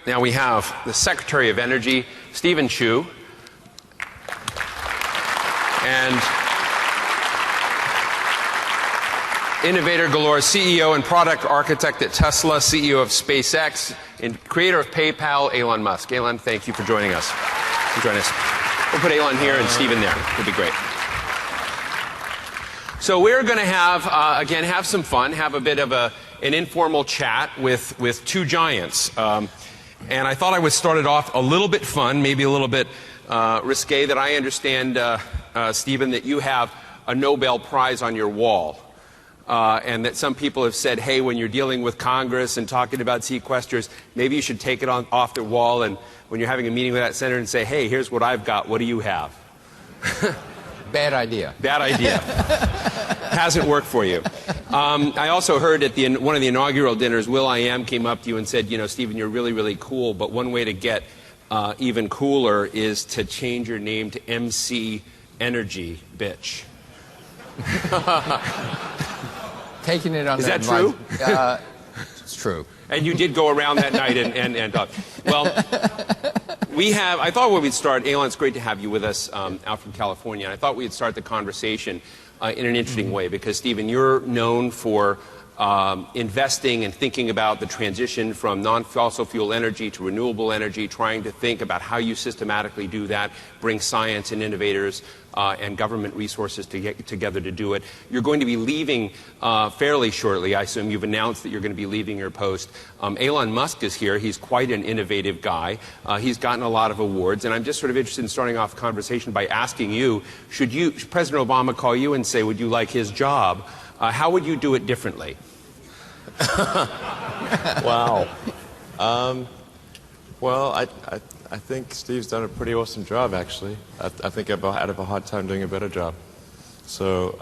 Now we have the Secretary of Energy, Stephen Chu, and innovator galore, CEO and product architect at Tesla, CEO of SpaceX, and creator of PayPal, Elon Musk. Elon, thank you for joining us. We'll put Elon here and Stephen there. It'll be great. So we're going to have, again, have some fun, have a bit of an informal chat with two giants. And I thought I would start it off a little bit fun, maybe a little bit risque, that I understand, Stephen, that you have a Nobel Prize on your wall. And that some people have said, hey, when you're dealing with Congress and talking about sequesters, maybe you should take it off the wall, and when you're having a meeting with that senator and say, hey, here's what I've got, what do you have? Bad idea. Bad idea. Hasn't worked for you. I also heard at one of the inaugural dinners, Will.i.am came up to you and said, you know, Stephen, you're really, really cool, but one way to get even cooler is to change your name to MC Energy, bitch. Taking it on Is that true? It's true. And you did go around that night and talk. Well, I thought we'd start, Elon, it's great to have you with us out from California. And I thought we'd start the conversation in an interesting way because, Stephen, you're known for investing and thinking about the transition from non-fossil fuel energy to renewable energy, trying to think about how you systematically do that, bring science and innovators and government resources to get together to do it. You're going to be leaving fairly shortly. I assume you've announced that you're going to be leaving your post. Elon Musk is here. He's quite an innovative guy. He's gotten a lot of awards. And I'm just sort of interested in starting off the conversation by asking you, should President Obama call you and say, would you like his job? How would you do it differently? Wow. Well, I think Steve's done a pretty awesome job, actually. I think I'd have a hard time doing a better job. So,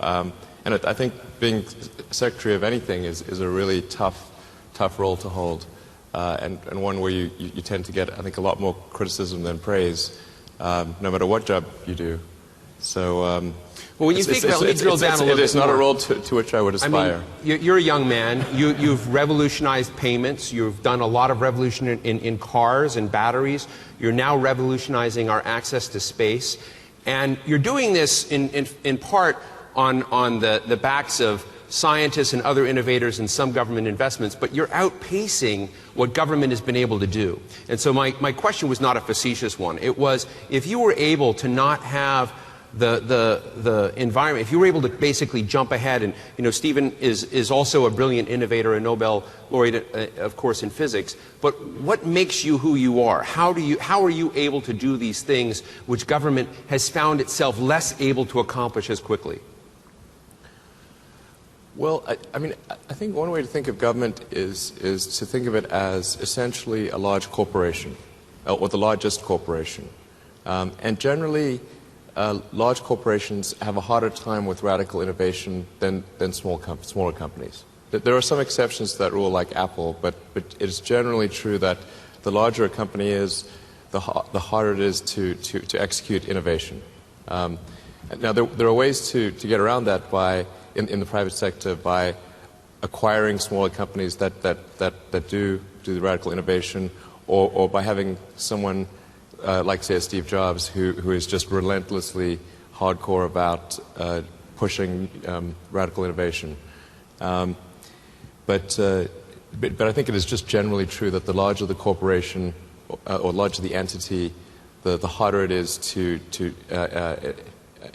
and I think being secretary of anything is a really tough role to hold, and one where you tend to get, I think, a lot more criticism than praise, no matter what job you do. So, well, when you think about, let me drill down a little bit. It's not a role to which I would aspire. I mean, you're a young man. You've revolutionized payments. You've done a lot of revolution in cars and batteries. You're now revolutionizing our access to space. And you're doing this in part on the backs of scientists and other innovators and some government investments, but you're outpacing what government has been able to do. And so my question was not a facetious one. It was, if you were able to not have the environment, if you were able to basically jump ahead, and you know, Stephen is also a brilliant innovator, a Nobel laureate, of course, in physics, but what makes you who you are? How are you able to do these things which government has found itself less able to accomplish as quickly? Well, I mean, I think one way to think of government is to think of it as essentially a large corporation, or the largest corporation. And generally, large corporations have a harder time with radical innovation than smaller companies. There are some exceptions to that rule, like Apple, but it's generally true that the larger a company is, the harder it is to execute innovation. Now, there are ways to get around that in the private sector by acquiring smaller companies that do the radical innovation, or by having someone like, say, Steve Jobs, who is just relentlessly hardcore about pushing radical innovation. But I think it is just generally true that the larger the corporation or larger the entity, the harder it is to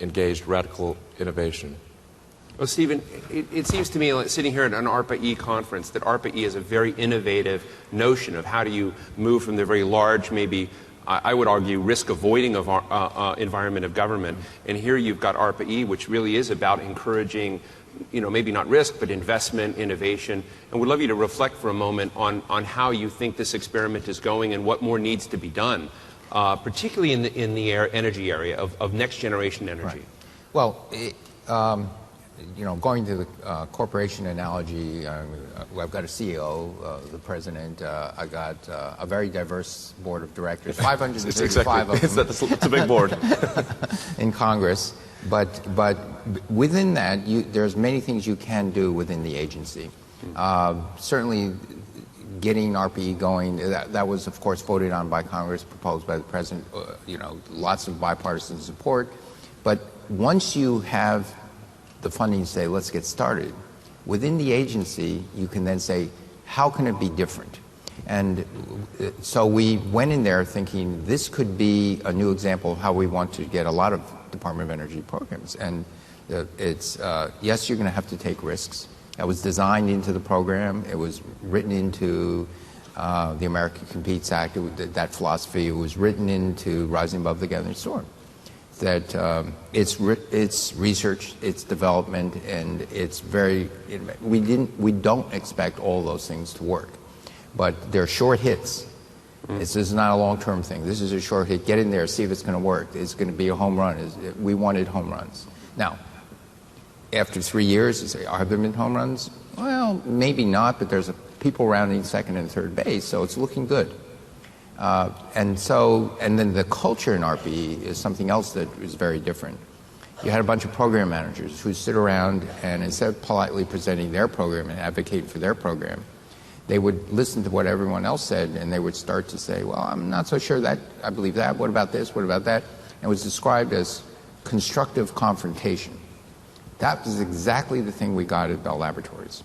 engage radical innovation. Well, Stephen, it seems to me, like sitting here at an ARPA-E conference, that ARPA-E is a very innovative notion of how do you move from the very large, maybe I would argue, risk-avoiding of our environment of government. And here you've got ARPA-E, which really is about encouraging, you know, maybe not risk, but investment, innovation. And we'd love you to reflect for a moment on how you think this experiment is going and what more needs to be done, particularly in the energy area of next-generation energy. Right. Well, you know, going to the corporation analogy, I've got a CEO, the president. I got a very diverse board of directors, 535 of them. It's a big board. In Congress. But within that, there's many things you can do within the agency. Certainly, getting RPE going. That was, of course, voted on by Congress, proposed by the president. Lots of bipartisan support. But once you have the funding to say, let's get started, within the agency, you can then say, how can it be different? And so we went in there thinking this could be a new example of how we want to get a lot of Department of Energy programs. And it's, yes, you're going to have to take risks. That was designed into the program. It was written into the America Competes Act. That philosophy was written into Rising Above the Gathering Storm. That it's research, it's development, and it's very. We don't expect all those things to work, but they're short hits. This is not a long-term thing. This is a short hit. Get in there, see if it's going to work. It's going to be a home run. We wanted home runs. Now, after 3 years, have there been home runs? Well, maybe not, but there's people rounding second and third base, so it's looking good. And then the culture in RPE is something else that is very different. You had a bunch of program managers who sit around and instead of politely presenting their program and advocating for their program, they would listen to what everyone else said and they would start to say, well, I'm not so sure that I believe that. What about this? What about that? And it was described as constructive confrontation. That was exactly the thing we got at Bell Laboratories.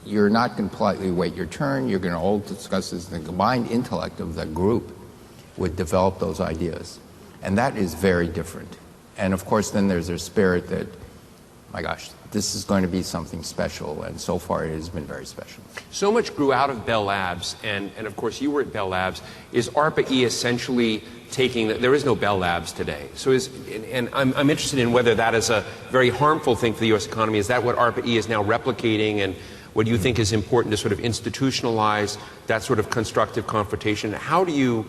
You're not going to politely wait your turn. You're going to all discuss this. The combined intellect of the group would develop those ideas. And that is very different. And of course, then there's their spirit that, my gosh, this is going to be something special. And so far, it has been very special. So much grew out of Bell Labs, and of course, you were at Bell Labs. Is ARPA-E essentially taking there is no Bell Labs today. So I'm interested in whether that is a very harmful thing for the U.S. economy. Is that what ARPA-E is now replicating, and what do you think is important to sort of institutionalize that sort of constructive confrontation? How do you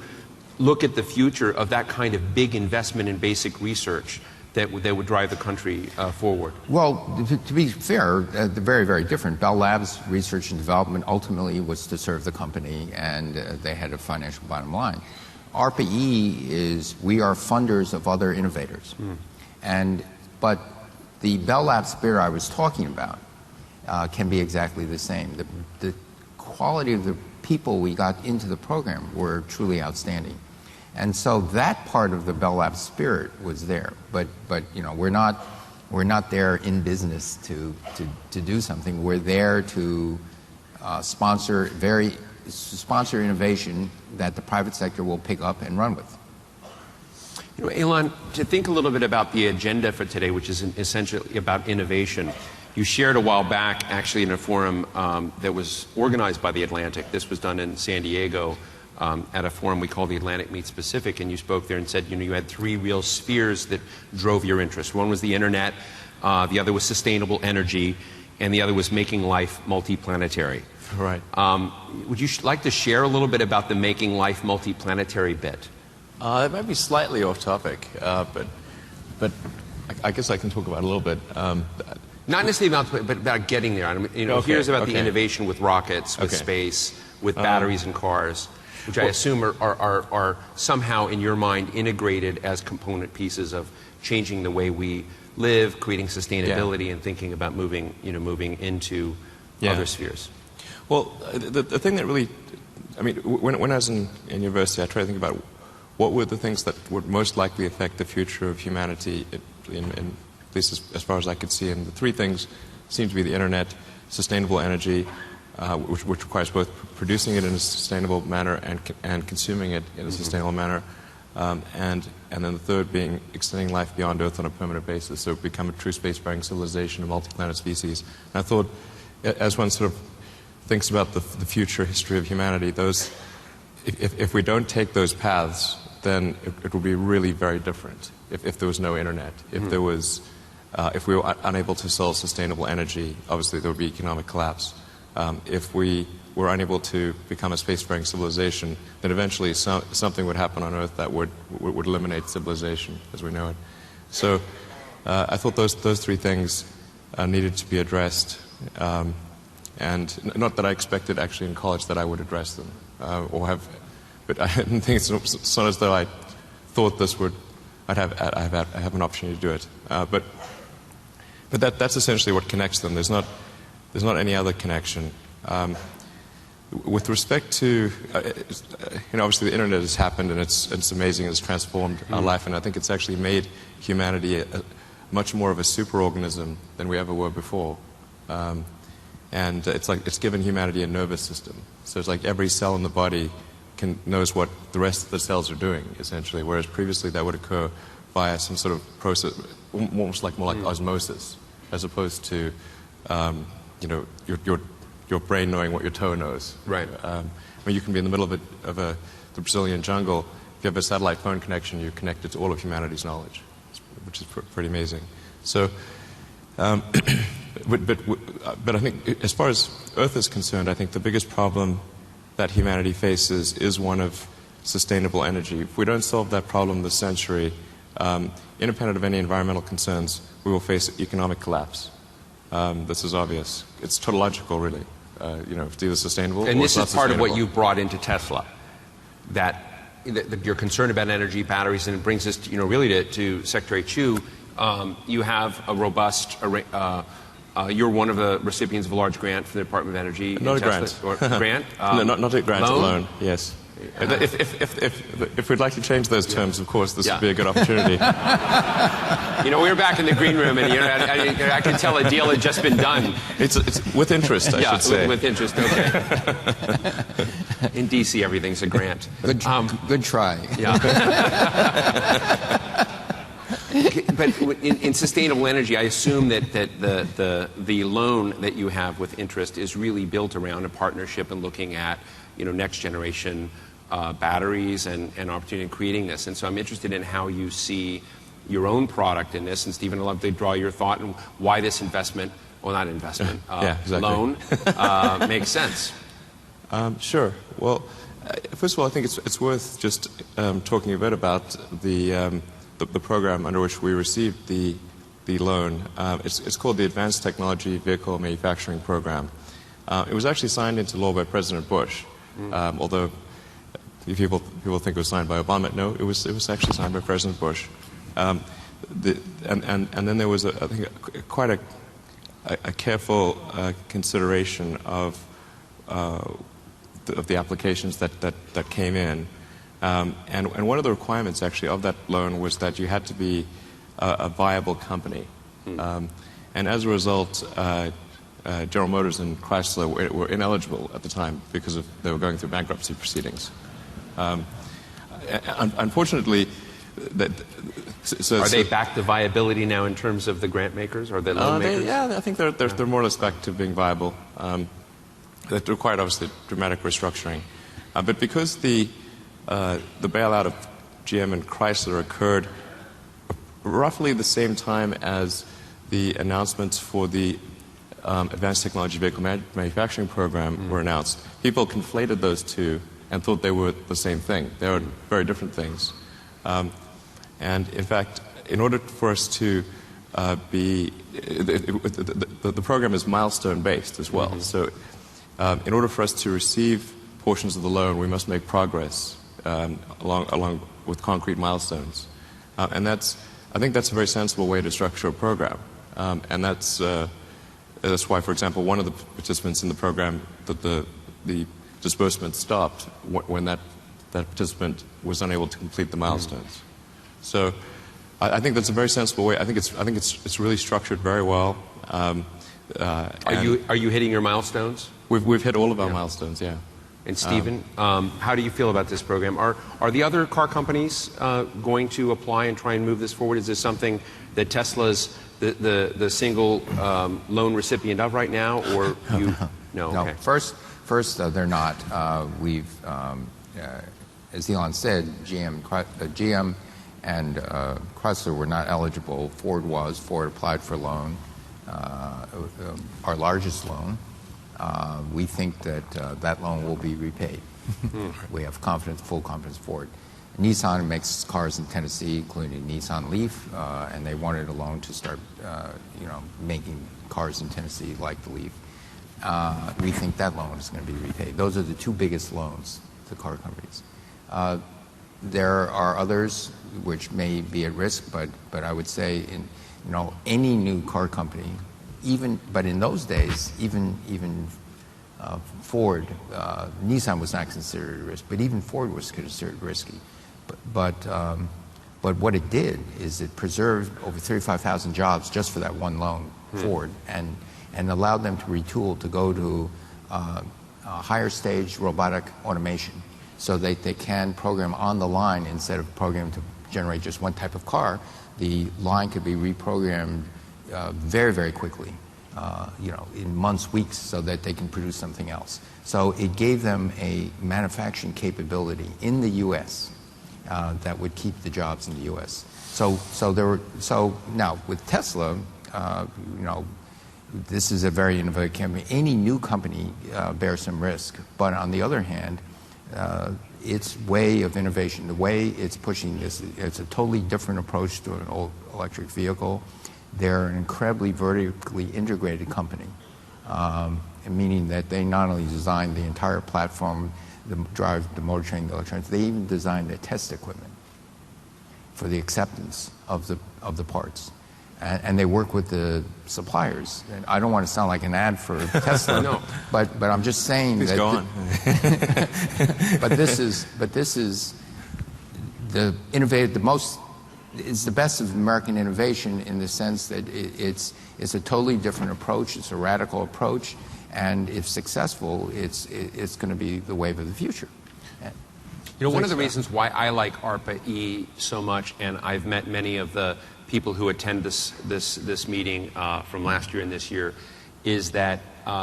look at the future of that kind of big investment in basic research that would drive the country forward? Well, to be fair, they're very, very different. Bell Labs research and development ultimately was to serve the company, and they had a financial bottom line. ARPA-E is we are funders of other innovators. But the Bell Labs spirit I was talking about can be exactly the same. The quality of the people we got into the program were truly outstanding. And so that part of the Bell Labs spirit was there. But we're not there in business to do something. We're there to sponsor innovation that the private sector will pick up and run with. Elon, to think a little bit about the agenda for today, which is essentially about innovation, you shared a while back, actually, in a forum that was organized by The Atlantic. This was done in San Diego at a forum we call the Atlantic Meets Pacific, and you spoke there and said, you had three real spheres that drove your interest. One was the internet, the other was sustainable energy, and the other was making life multiplanetary. Right. Would you like to share a little bit about the making life multiplanetary bit? It might be slightly off topic, but I guess I can talk about it a little bit. Not necessarily about, but about getting there. Here's about the innovation with rockets, with space, with batteries and cars, which I assume are somehow, in your mind, integrated as component pieces of changing the way we live, creating sustainability, and thinking about moving into other spheres. Well, the thing that really, when I was in university, I tried to think about what were the things that would most likely affect the future of humanity, at least as far as I could see. And the three things seem to be the internet, sustainable energy, which requires both producing it in a sustainable manner and consuming it in a sustainable manner, and then the third being extending life beyond Earth on a permanent basis, so become a true spacefaring civilization, a multi-planet species. And I thought, as one sort of thinks about the future history of humanity, if we don't take those paths, then it will be really very different. If there was no internet, if there was, if we were unable to sell sustainable energy, obviously there would be economic collapse. If we were unable to become a spacefaring civilization, then eventually something would happen on Earth that would eliminate civilization as we know it. So I thought those three things needed to be addressed. And not that I expected actually in college that I would address them but I didn't think it's not as though I thought I'd have an opportunity to do it. But that's essentially what connects them. There's not any other connection. With respect to, obviously the internet has happened and it's amazing, it's transformed our life, and I think it's actually made humanity much more of a superorganism than we ever were before. And it's given humanity a nervous system. So it's like every cell in the body knows what the rest of the cells are doing, essentially, whereas previously that would occur via some sort of process, more like osmosis, as opposed to, your brain knowing what your toe knows. Right. You can be in the middle of the Brazilian jungle. If you have a satellite phone connection, you're connected to all of humanity's knowledge, which is pretty amazing. So, but I think as far as Earth is concerned, I think the biggest problem that humanity faces is one of sustainable energy. If we don't solve that problem this century, independent of any environmental concerns, we will face economic collapse. This is obvious. It's tautological, really. It's either sustainable and or this it's not is part of what sustainable. you brought into Tesla, that you're concerned about energy, batteries, and it brings us, really to Secretary Chu. You have a robust. You're one of the recipients of a large grant from the Department of Energy. Not a grant. Or grant? No, not a grant, loan? a loan. Yes. If we'd like to change those terms, of course, this would be a good opportunity. We were back in the green room, and I could tell a deal had just been done. It's with interest, I should say. With interest. Okay. In D.C., everything's a grant. Good try. Yeah. But in sustainable energy, I assume that the loan that you have with interest is really built around a partnership and looking at next generation batteries and opportunity in creating this. And so I'm interested in how you see your own product in this. And Stephen, I'd love to draw your thought on why this investment, exactly. loan makes sense. Sure. Well, first of all, I think it's worth just talking a bit about the program under which we received the loan. It's called the Advanced Technology Vehicle Manufacturing Program. It was actually signed into law by President Bush, although people think it was signed by Obama. No, it was actually signed by President Bush. And then there was I think quite a careful consideration of the applications that came in. And one of the requirements, actually, of that loan was that you had to be a viable company. And as a result, General Motors and Chrysler were ineligible at the time because they were going through bankruptcy proceedings. Unfortunately, are they back to viability now in terms of the grant makers or the loan makers? I think they're more or less back to being viable. That required, obviously, dramatic restructuring. But because the bailout of GM and Chrysler occurred roughly the same time as the announcements for the Advanced Technology Vehicle Manufacturing Program were announced, people conflated those two and thought they were the same thing. They were very different things. And in fact, in order for us to the program is milestone based as well. So in order for us to receive portions of the loan, we must make progress along with concrete milestones. And I think that's a very sensible way to structure a program. And that's why, for example, one of the participants in the program, the disbursement stopped when that participant was unable to complete the milestones. So I think that's a very sensible way. I think it's really structured very well. Are you hitting your milestones? We've hit all of our milestones, yeah. And Stephen, how do you feel about this program? Are the other car companies going to apply and try and move this forward? Is this something that Tesla's the single loan recipient of right now, or you? No. Okay. First, they're not. As Elon said, GM and Chrysler were not eligible. Ford was. Ford applied for a loan, our largest loan. We think that that loan will be repaid. We have full confidence Ford. Nissan makes cars in Tennessee, including Nissan Leaf, and they wanted a loan to start, making cars in Tennessee like the Leaf. We think that loan is going to be repaid. Those are the two biggest loans to car companies. There are others which may be at risk, but I would say any new car company, but in those days, even Ford, Nissan was not considered a risk, but even Ford was considered risky. But what it did is it preserved over 35,000 jobs just for that one loan, Ford, and allowed them to retool to go to higher stage robotic automation, so that they can program on the line instead of programming to generate just one type of car. The line could be reprogrammed very, very quickly, in months, weeks, so that they can produce something else. So it gave them a manufacturing capability in the U.S. That would keep the jobs in the U.S. So now with Tesla, this is a very innovative company. Any new company bears some risk, but on the other hand, its way of innovation, the way it's pushing this, it's a totally different approach to an old electric vehicle. They're an incredibly vertically integrated company, meaning that they not only design the entire platform, the drive, the motor train, the electronics, they even design the test equipment for the acceptance of the parts. And they work with the suppliers. And I don't want to sound like an ad for Tesla, No. but I'm just saying Please that. go on. But this is the innovative, it's the best of American innovation in the sense that it's a totally different approach. It's a radical approach, and if successful, it's going to be the wave of the future. One of the reasons why I like ARPA-E so much, and I've met many of the people who attend this meeting from last year and this year, is that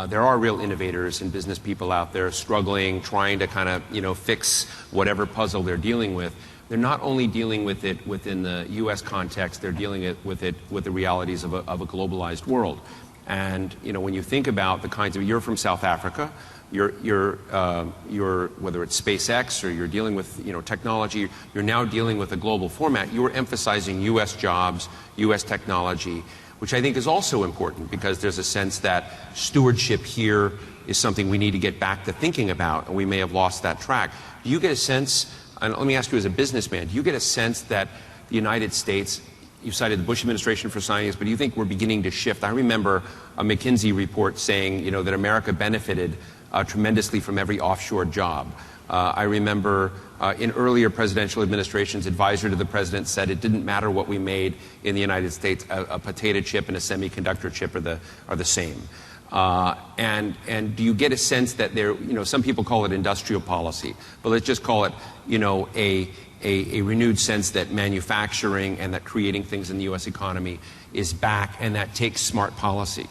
there are real innovators and business people out there struggling, trying to kind of fix whatever puzzle they're dealing with. They're not only dealing with it within the U.S. context, they're dealing with the realities of a globalized world. And when you think about the kinds of, you're from South Africa, you're whether it's SpaceX or you're dealing with technology, you're now dealing with a global format. You're emphasizing U.S. jobs, U.S. technology, which I think is also important because there's a sense that stewardship here is something we need to get back to thinking about, and we may have lost that track. Do you get a sense, and let me ask you as a businessman, do you get a sense that the United States, you cited the Bush administration for signing this, but do you think we're beginning to shift? I remember a McKinsey report saying that America benefited tremendously from every offshore job. I remember in earlier presidential administrations, advisor to the president said it didn't matter what we made in the United States, a potato chip and a semiconductor chip are the same. And do you get a sense that there, some people call it industrial policy, but let's just call it, a renewed sense that manufacturing and that creating things in the U.S. economy is back, and that takes smart policy.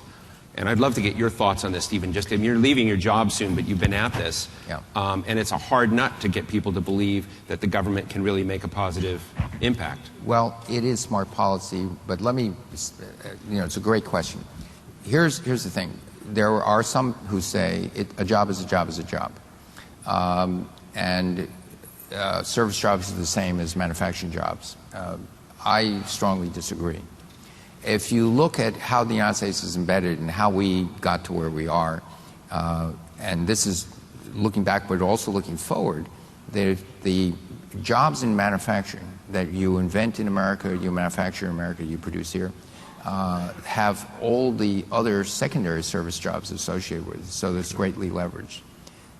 And I'd love to get your thoughts on this, Stephen. You're leaving your job soon, but you've been at this. Yeah. And it's a hard nut to get people to believe that the government can really make a positive impact. Well, it is smart policy, but let me, it's a great question. Here's the thing. There are some who say a job is a job is a job. And service jobs are the same as manufacturing jobs. I strongly disagree. If you look at how the United States is embedded and how we got to where we are, and this is looking back but also looking forward, the jobs in manufacturing that you invent in America, you manufacture in America, you produce here, have all the other secondary service jobs associated with it, so that's greatly leveraged.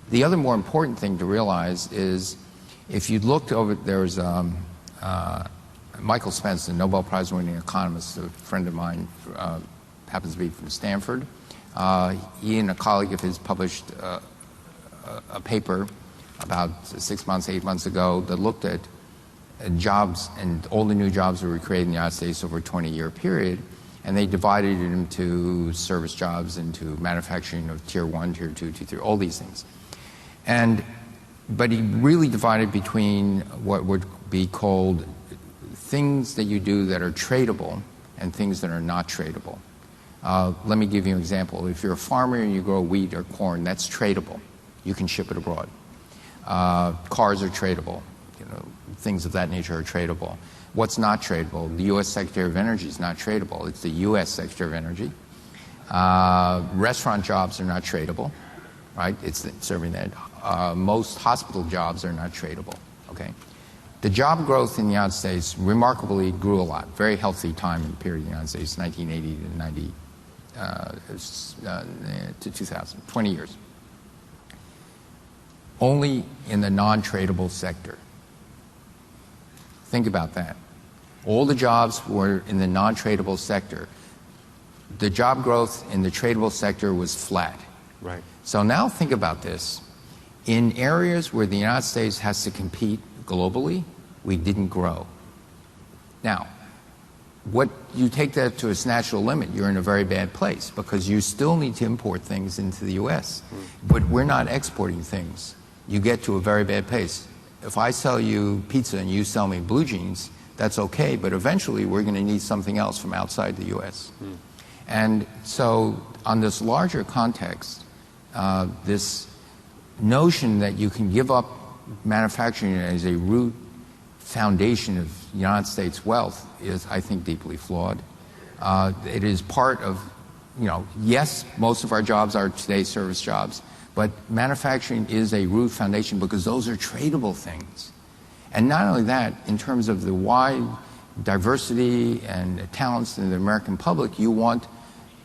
The other more important thing to realize is if you looked over, there was Michael Spence, a Nobel Prize-winning economist, a friend of mine, happens to be from Stanford. He and a colleague of his published a paper about 6 months, 8 months ago that looked at jobs and all the new jobs that were created in the United States over a 20-year period, and they divided it into service jobs, into manufacturing of tier 1, tier 2, tier 3, all these things. But he really divided between what would be called things that you do that are tradable and things that are not tradable. Let me give you an example. If you're a farmer and you grow wheat or corn, that's tradable. You can ship it abroad. Cars are tradable. Things of that nature are tradable. What's not tradable? The U.S. Secretary of Energy is not tradable. It's the U.S. Secretary of Energy. Restaurant jobs are not tradable, right? It's serving that. Most hospital jobs are not tradable, okay? The job growth in the United States remarkably grew a lot. Very healthy time and period in the United States, 1980 to 2000, 20 years. only in the non-tradable sector. Think about that. All the jobs were in the non-tradable sector. The job growth in the tradable sector was flat. Right. So now think about this. In areas where the United States has to compete globally, we didn't grow. Now, what you take that to its natural limit, you're in a very bad place because you still need to import things into the U.S. But we're not exporting things. You get to a very bad place. If I sell you pizza and you sell me blue jeans, that's okay, but eventually we're going to need something else from outside the U.S. And so on this larger context, this notion that you can give up manufacturing as a root foundation of the United States wealth is, I think, deeply flawed. It is part of, yes, most of our jobs are today service jobs, but manufacturing is a root foundation because those are tradable things. And not only that, in terms of the wide diversity and talents in the American public, you want,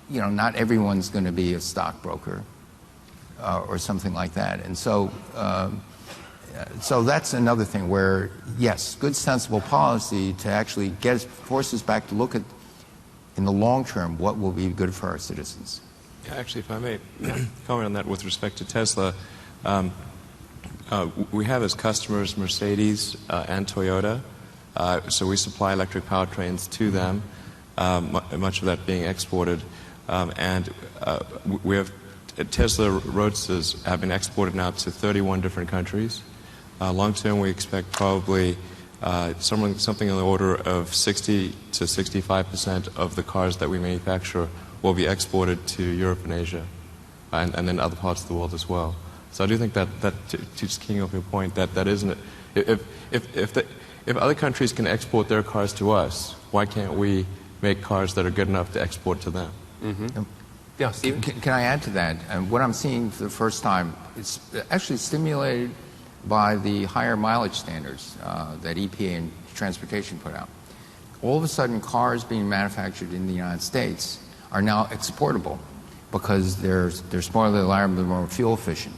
not everyone's going to be a stockbroker or something like that. And so that's another thing where, yes, good sensible policy to actually force us back to look at, in the long term, what will be good for our citizens. Yeah, actually, if I may comment on that with respect to Tesla, we have as customers Mercedes and Toyota, so we supply electric powertrains to them, much of that being exported, and we have Tesla Roadsters have been exported now to 31 different countries. Long term, we expect probably something in the order of 60 to 65% of the cars that we manufacture will be exported to Europe and Asia, and then other parts of the world as well. So I do think that to just keying off your point, that isn't it. If other countries can export their cars to us, why can't we make cars that are good enough to export to them? Mm-hmm. Yeah, Stephen? Can I add to that? What I'm seeing for the first time, it's actually stimulated by the higher mileage standards that EPA and transportation put out. All of a sudden, cars being manufactured in the United States are now exportable because they're smaller, reliable, more fuel efficient.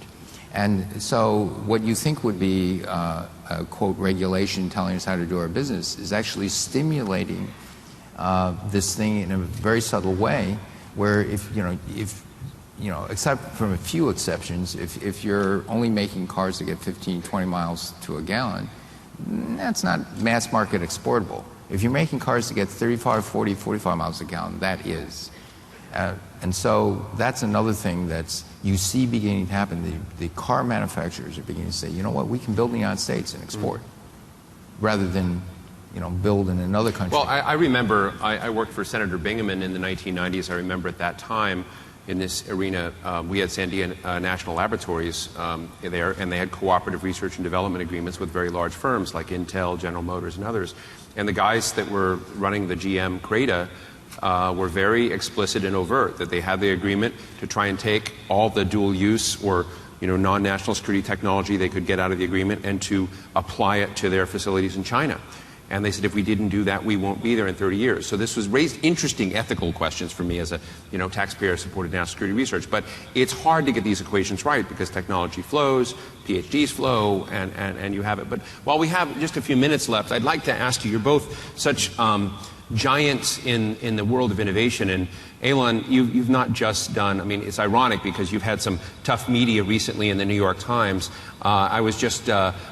And so what you think would be a, quote, regulation telling us how to do our business is actually stimulating this thing in a very subtle way where except from a few exceptions, if you're only making cars that get 15, 20 miles to a gallon, that's not mass market exportable. If you're making cars that get 35, 40, 45 miles a gallon, that is. And so that's another thing that's you see beginning to happen. The car manufacturers are beginning to say, you know what, we can build in the United States and export rather than build in another country. Well, I remember I worked for Senator Bingaman in the 1990s. I remember at that time in this arena, we had Sandia National Laboratories there, and they had cooperative research and development agreements with very large firms like Intel, General Motors, and others. And the guys that were running the GM Creta were very explicit and overt that they had the agreement to try and take all the dual use or non-national security technology they could get out of the agreement and to apply it to their facilities in China. And they said, if we didn't do that, we won't be there in 30 years. So this was raised interesting ethical questions for me as a taxpayer-supported national security research. But it's hard to get these equations right because technology flows, PhDs flow, and you have it. But while we have just a few minutes left, I'd like to ask you, you're both such giants in the world of innovation. And Elon, you've not just done, it's ironic because you've had some tough media recently in the New York Times. I was just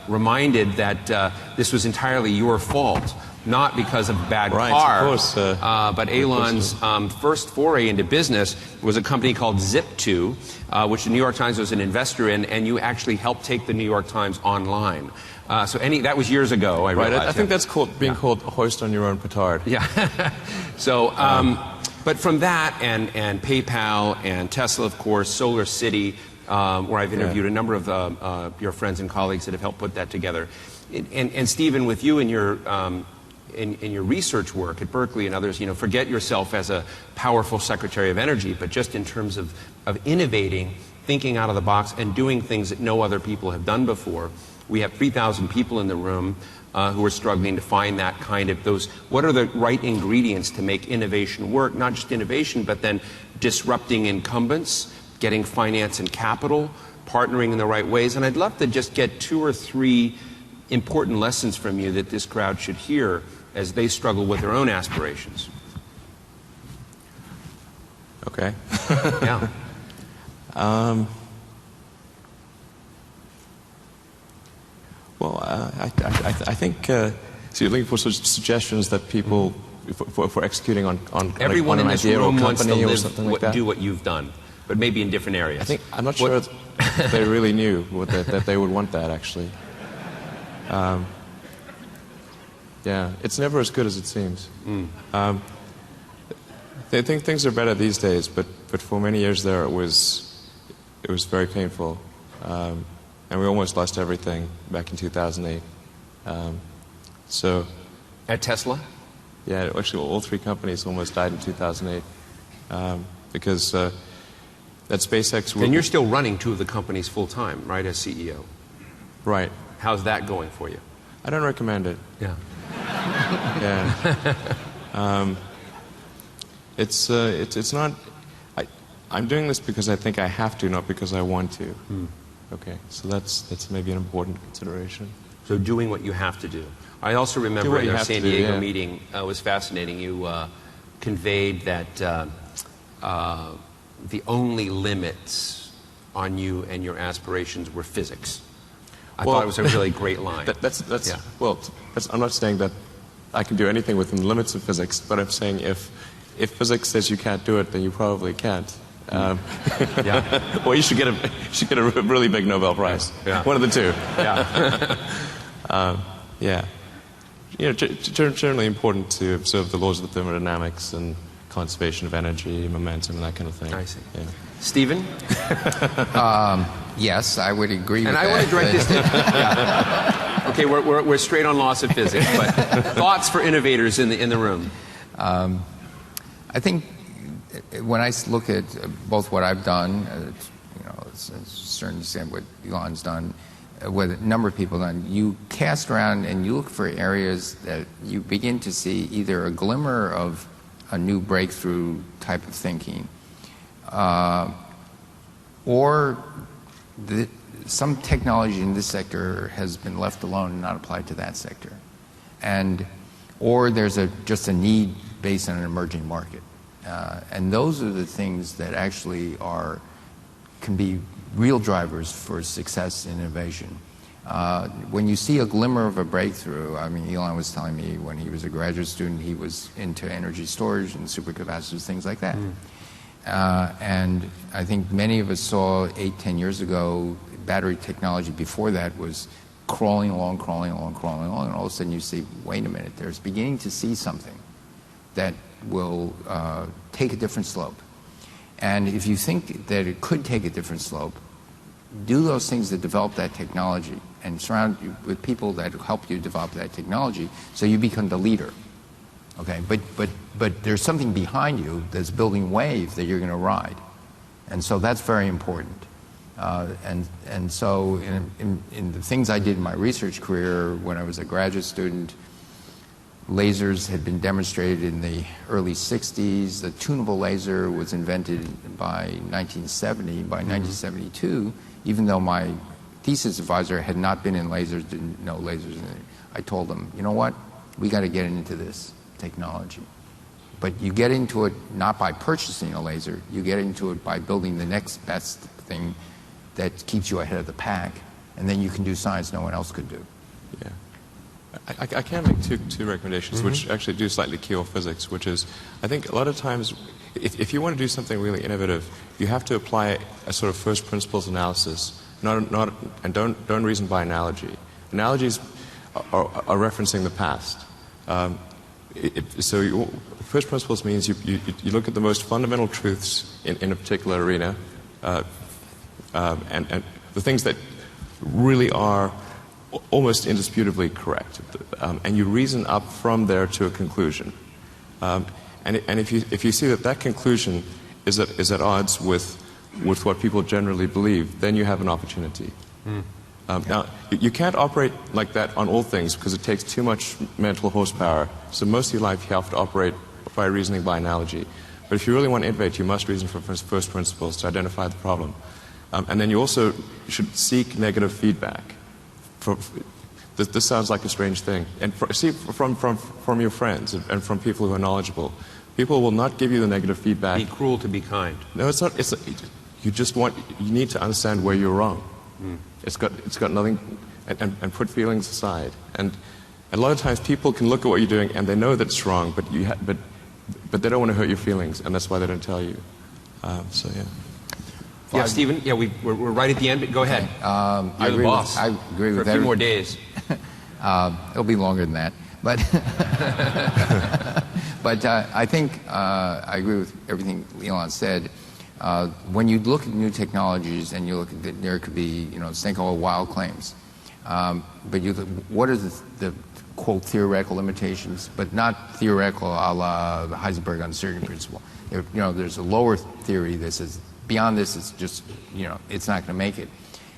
reminded that this was entirely your fault, not because of bad car, of course, but Elon's first foray into business was a company called Zip2, which the New York Times was an investor in, and you actually helped take the New York Times online. That was years ago, I realized. I think that's called hoist on your own petard. Yeah. So, but from that and PayPal and Tesla, of course, Solar City, where I've interviewed a number of your friends and colleagues that have helped put that together. And Stephen, with you and your in your research work at Berkeley and others, forget yourself as a powerful Secretary of Energy, but just in terms of innovating, thinking out of the box, and doing things that no other people have done before. We have 3,000 people in the room who are struggling to find that kind of what are the right ingredients to make innovation work, not just innovation, but then disrupting incumbents, getting finance and capital, partnering in the right ways. And I'd love to just get 2 or 3 important lessons from you that this crowd should hear as they struggle with their own aspirations. Okay. Yeah. Well, I think so you're looking for suggestions that people for executing on Everyone on in an this idea or room wants to company or live, something like that. do what you've done, but maybe in different areas. I'm not sure if they really knew that they would want that, actually. Yeah, it's never as good as it seems. They think things are better these days, but for many years there it was very painful, and we almost lost everything back in 2008. So, at Tesla? yeah, actually all 3 companies almost died in 2008 because at SpaceX. And you're still running 2 of the companies full time, right, as CEO? Right. How's that going for you? I don't recommend it. Yeah. Yeah. It's not. I'm doing this because I think I have to, not because I want to. Okay, so that's maybe an important consideration. So doing what you have to do. I also remember what in you our have San to do, Diego yeah. meeting, it was fascinating. You conveyed that the only limits on you and your aspirations were physics. I thought it was a really great line. Yeah. Well, I'm not saying that I can do anything within the limits of physics, but I'm saying if physics says you can't do it, then you probably can't. Yeah. Or you should get a really big Nobel Prize. Yeah. One of the 2. Yeah. Yeah. You know, generally important to observe the laws of thermodynamics and conservation of energy, momentum, and that kind of thing. I see. Yeah. Stephen? Yes, I would agree with And that. I want to direct this to... Yeah. Okay, we're straight on laws of physics, but thoughts for innovators in the room? I think when I look at both what I've done, to a certain extent what Elon's done, what a number of people have done, you cast around and you look for areas that you begin to see either a glimmer of a new breakthrough type of thinking, or some technology in this sector has been left alone and not applied to that sector, or there's just a need based on an emerging market, and those are the things that actually can be real drivers for success in innovation. When you see a glimmer of a breakthrough, I mean, Elon was telling me when he was a graduate student, he was into energy storage and supercapacitors, things like that. And I think many of us saw 8-10 years ago, battery technology before that was crawling along, and all of a sudden you see, wait a minute, there's beginning to see something that will take a different slope. And if you think that it could take a different slope, do those things that develop that technology and surround you with people that help you develop that technology so you become the leader. Okay, but there's something behind you that's building wave that you're going to ride. And so that's very important. And so in the things I did in my research career when I was a graduate student, lasers had been demonstrated in the early 60s. The tunable laser was invented by 1970. By 1972, even though my thesis advisor had not been in lasers, didn't know lasers, I told them, you know what, we got to get into this technology. But you get into it not by purchasing a laser, you get into it by building the next best thing that keeps you ahead of the pack, and then you can do science no one else could do. Yeah. I can make two recommendations, which actually do slightly key off physics, which is, I think a lot of times, if you want to do something really innovative, you have to apply a sort of first principles analysis, and don't reason by analogy. Analogies are referencing the past. So first principles means you look at the most fundamental truths in a particular arena, and the things that really are almost indisputably correct, and you reason up from there to a conclusion. And if you see that conclusion is at odds with what people generally believe, then you have an opportunity. Now, you can't operate like that on all things because it takes too much mental horsepower. So most of your life you have to operate by reasoning by analogy. But if you really want to innovate, you must reason from first principles to identify the problem. And then you also should seek negative feedback. This sounds like a strange thing. And from your friends and from people who are knowledgeable. People will not give you the negative feedback. Be cruel to be kind. No, it's not. You need to understand where you're wrong. It's got nothing, and put feelings aside. And a lot of times people can look at what you're doing and they know that it's wrong, but they don't want to hurt your feelings, and that's why they don't tell you. So yeah. Yeah, Stephen. Yeah, we're right at the end. But go ahead. You're the boss. I agree with for a few more days. It'll be longer than that, but but I think I agree with everything Elon said. When you look at new technologies and you look at there could be this thing called wild claims, but what are the quote theoretical limitations, but not theoretical a la the Heisenberg uncertainty principle. There's a lower theory that says beyond this it's just it's not going to make it.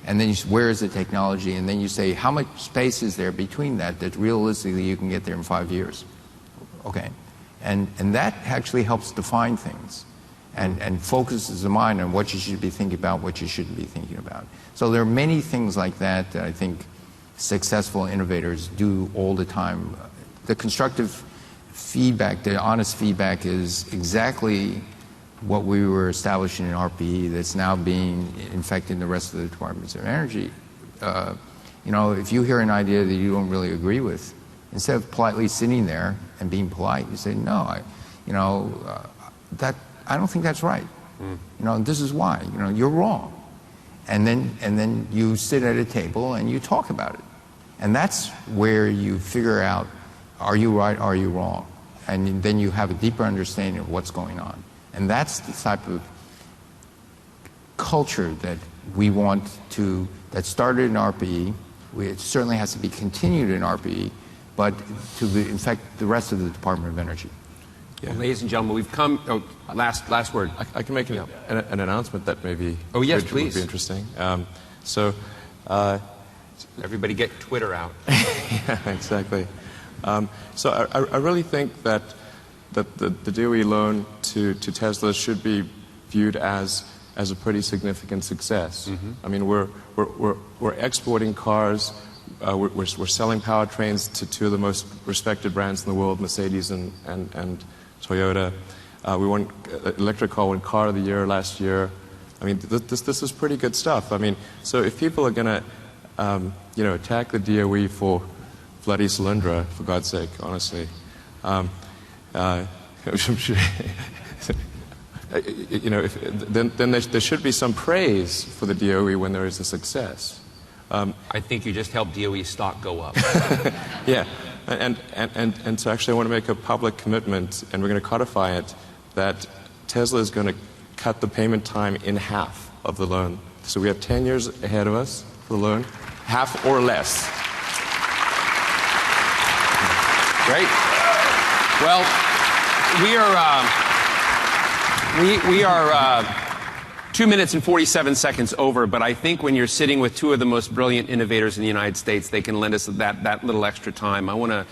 And then where is the technology? And then you say, how much space is there between that realistically you can get there in 5 years? Okay. And that actually helps define things and focuses the mind on what you should be thinking about, what you shouldn't be thinking about. So there are many things like that I think successful innovators do all the time. The constructive feedback, the honest feedback is exactly what we were establishing in RPE that's now being infected in the rest of the departments of energy. If you hear an idea that you don't really agree with, instead of politely sitting there and being polite, you say, no, I don't think that's right. This is why. You're wrong. And then you sit at a table and you talk about it. And that's where you figure out, are you right, are you wrong? And then you have a deeper understanding of what's going on. And that's the type of culture that we want that started in RPE. It certainly has to be continued in RPE, but to infect the rest of the Department of Energy. Yeah. Well, ladies and gentlemen, we've come. Last word. I can make an announcement that maybe yes, would please. be interesting. Everybody get Twitter out. Yeah, exactly. So I really think that the DOE loan to Tesla should be viewed as a pretty significant success. I mean, we're exporting cars. We're selling powertrains to two of the most respected brands in the world, Mercedes and Toyota. We won electric car of the year last year. I mean, this is pretty good stuff. I mean, so if people are going to attack the DOE for bloody Solyndra, for God's sake, honestly. Then there should be some praise for the DOE when there is a success. I think you just helped DOE stock go up. Yeah, and so actually I want to make a public commitment, and we're going to codify it, that Tesla is going to cut the payment time in half of the loan. So we have 10 years ahead of us for the loan, half or less. Great. Well, we are 2 minutes and 47 seconds over, but I think when you're sitting with two of the most brilliant innovators in the United States, they can lend us that little extra time. I want to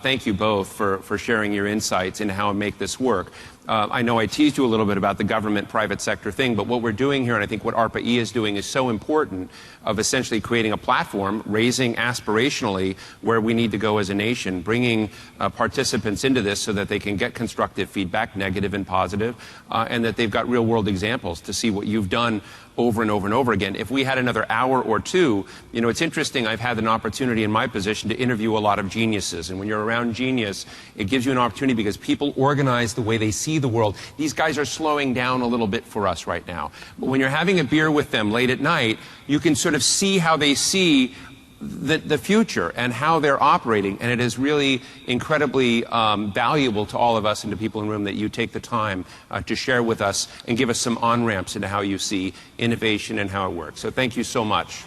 thank you both for sharing your insights into how to make this work. I know I teased you a little bit about the government-private sector thing, but what we're doing here, and I think what ARPA-E is doing, is so important of essentially creating a platform, raising aspirationally where we need to go as a nation, bringing participants into this so that they can get constructive feedback, negative and positive, and that they've got real-world examples to see what you've done over and over and over again. If we had another hour or two, it's interesting, I've had an opportunity in my position to interview a lot of geniuses, and when you're around genius, it gives you an opportunity because people organize the way they see the world. These guys are slowing down a little bit for us right now. But when you're having a beer with them late at night, you can sort of see how they see the future and how they're operating, and it is really incredibly valuable to all of us and to people in the room that you take the time to share with us and give us some on-ramps into how you see innovation and how it works. So thank you so much.